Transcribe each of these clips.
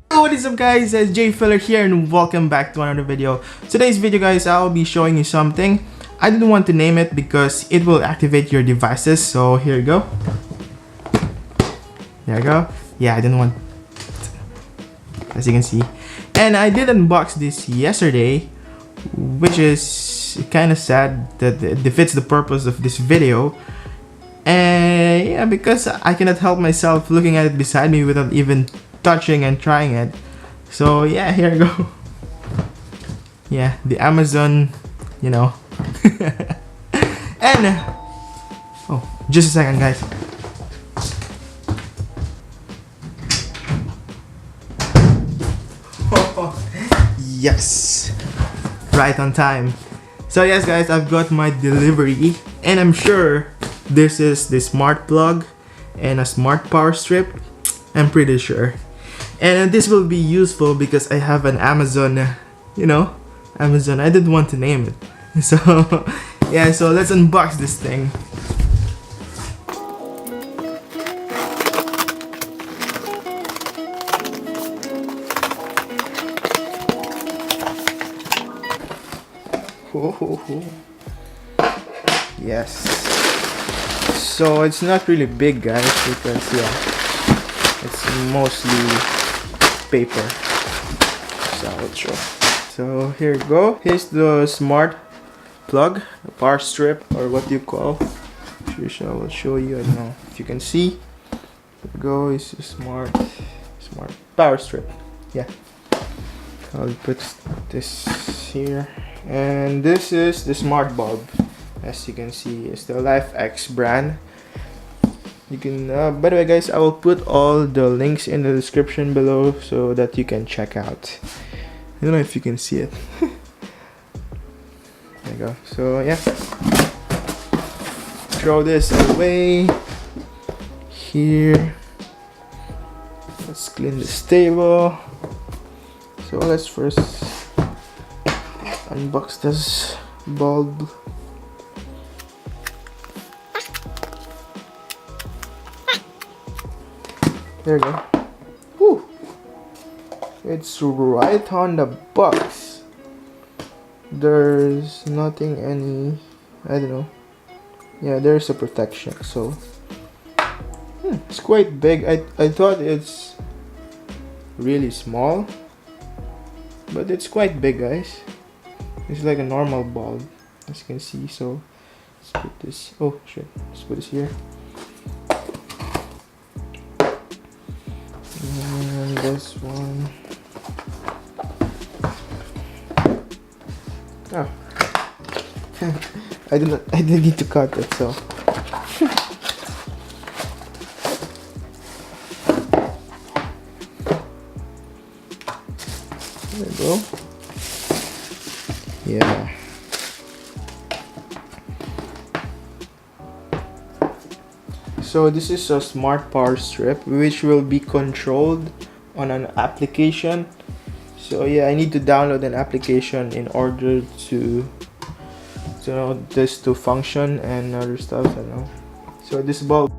What is up guys, it's Jay Filler here and welcome back to another video. Today's video guys, I'll be showing you something. I didn't want to name it because it will activate your devices, so here you go. There you go. Yeah, I didn't want, as you can see. And I did unbox this yesterday, which is kind of sad that it defeats the purpose of this video. And yeah, because I cannot help myself looking at it beside me without even touching and trying it. So yeah, here you go. Yeah, the Amazon, you know. And oh, just a second guys. Yes, right on time. So yes guys, I've got my delivery and I'm sure this is the smart plug and a smart power strip. I'm pretty sure. And this will be useful because I have an Amazon, you know, Amazon. I didn't want to name it. So yeah, so let's unbox this thing. Yes. So it's not really big guys because yeah, it's mostly paper. So here you go. Here's the smart plug, the power strip, or what do you call? I will show you. I don't know if you can see. There you go. It's a smart power strip. Yeah. I'll put this here. And this is the smart bulb. As you can see, it's the LifeX brand. You can, by the way guys, I will put all the links in the description below so that you can check out. I don't know if you can see it. There you go. So yeah, throw this away. Here, let's clean this table. So let's first unbox this bulb. There you go. Whew. It's right on the box. There's nothing any, I don't know. Yeah, there's a protection. So it's quite big. I thought it's really small, but it's quite big guys. It's like a normal bulb, as you can see. So let's put this, oh shit, let's put this here. And this one. Oh. I didn't need to cut it, so. There you go. Yeah. So this is a smart power strip which will be controlled on an application. So yeah, I need to download an application in order to know this to function and other stuff. I don't know. So this bulb.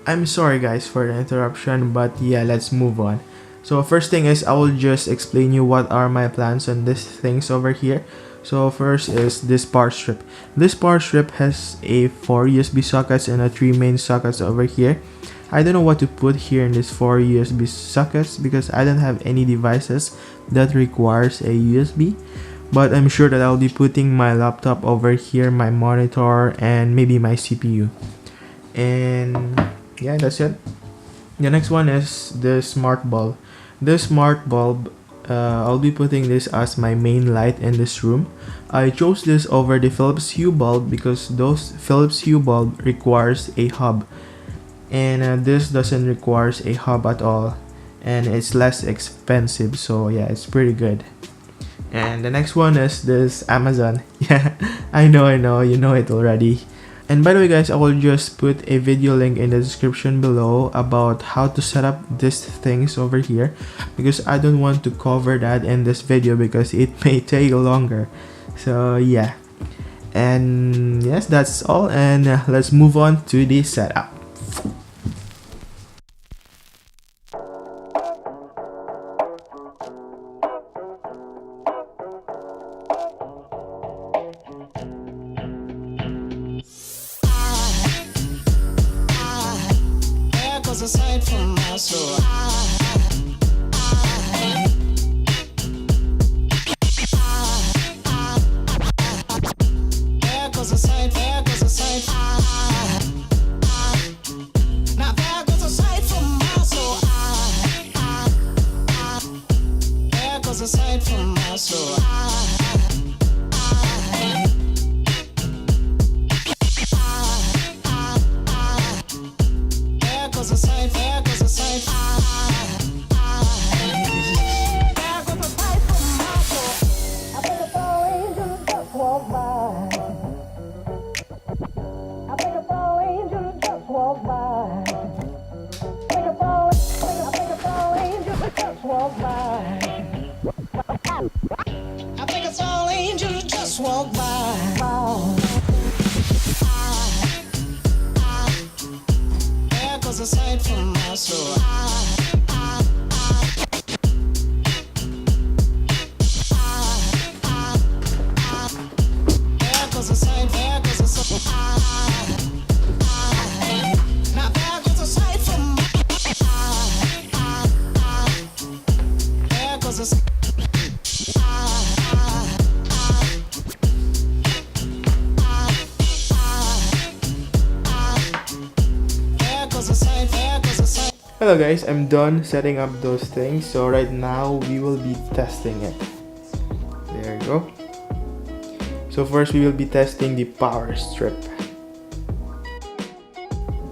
I'm sorry guys for the interruption, but yeah, let's move on. So first thing is I will just explain you what are my plans on these things over here. So first is this power strip. This power strip has a 4 USB sockets and a 3 main sockets over here. I don't know what to put here in these 4 USB sockets because I don't have any devices that requires a USB. But I'm sure that I'll be putting my laptop over here, my monitor, and maybe my CPU. And yeah, that's it. The next one is the smart bulb. The smart bulb, I'll be putting this as my main light in this room. I chose this over the Philips Hue bulb because those Philips Hue bulb requires a hub, and this doesn't require a hub at all, and it's less expensive. So yeah, it's pretty good. And the next one is this Amazon. Yeah, I know, you know it already. And by the way guys, I will just put a video link in the description below about how to set up these things over here, because I don't want to cover that in this video because it may take longer. So yeah. And yes, that's all, and let's move on to the setup. Aside from my soul, there goes a sight, there goes a sight. Now there goes a sight from my soul. There goes a sight from my soul. There goes a sight, there goes a sight. There goes a sight from my soul. I think a fall angel just walked by. I think a fall angel just walked by. I think a fall angel just walked by. I think a fall angel just walked by. There goes a sight from my soul. There goes a sight, there goes a sight. Now there goes a sight from my there goes a sight. There goes a sight, there goes a sight. Hello guys, I'm done setting up those things, so right now we will be testing it. There you go. So first we will be testing the power strip.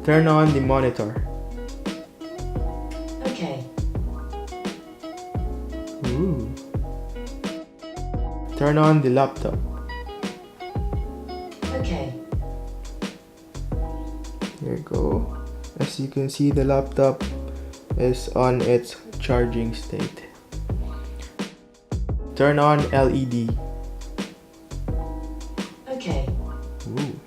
Turn on the monitor. Okay. Ooh. Turn on the laptop. Okay. There you go. As you can see, the laptop is on its charging state. Turn on LED. Okay. Ooh.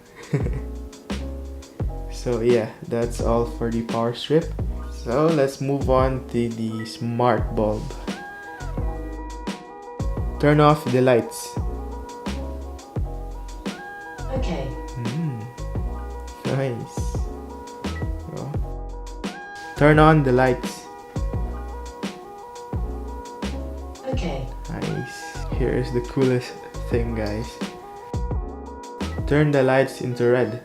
So yeah, that's all for the power strip. So let's move on to the smart bulb. Turn off the lights. Okay. Nice. Oh. Turn on the lights. Okay. Nice. Here is the coolest thing, guys. Turn the lights into red.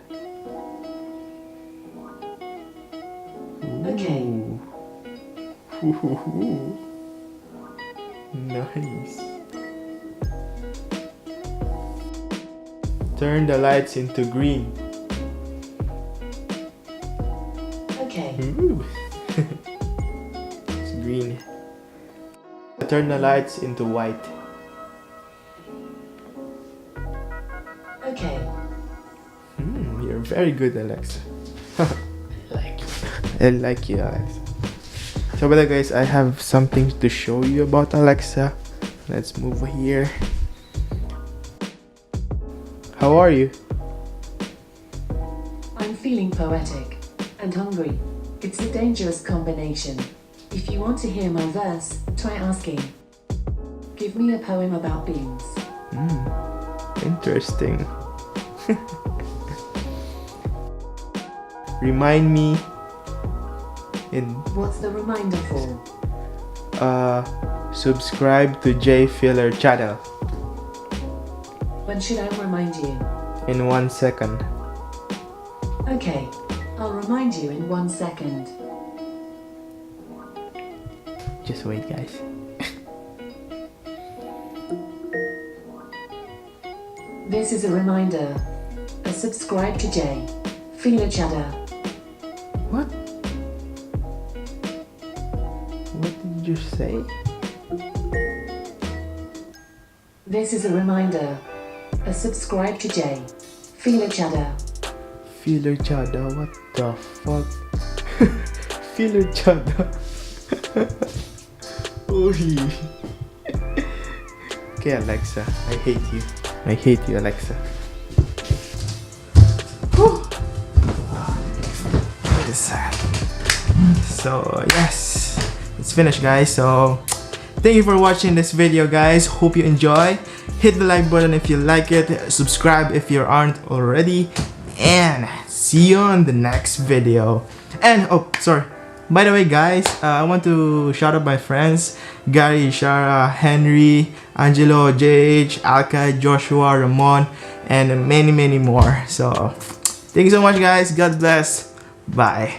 Okay. Ooh. Nice. Turn the lights into green. Okay. Ooh. It's green. Turn the lights into white. Okay. You're very good, Alexa. I like you, Alexa. So, but guys, I have something to show you about Alexa. Let's move here. How are you? I'm feeling poetic and hungry. It's a dangerous combination. If you want to hear my verse, try asking. Give me a poem about beans. Interesting. Remind me in What's the reminder for? subscribe to J Filler channel When should I remind you? in 1 second. Okay. I'll remind you in 1 second. Just wait, guys. This is a reminder. Subscribe to J. Feel Cheddar. What? What did you say? This is a reminder. Subscribe to J. Feel Cheddar. Filler chada, what the fuck? Filler chada. Holy. Okay, Alexa, I hate you. I hate you, Alexa. Whew. Wait a sec. So yes, it's finished, guys. So thank you for watching this video, guys. Hope you enjoy. Hit the like button if you like it. Subscribe if you aren't already. And see you on the next video. And oh, sorry. By the way, guys, I want to shout out my friends Gary, Shara, Henry, Angelo, JH, Alka, Joshua, Ramon, and many more. So thank you so much, guys. God bless. Bye.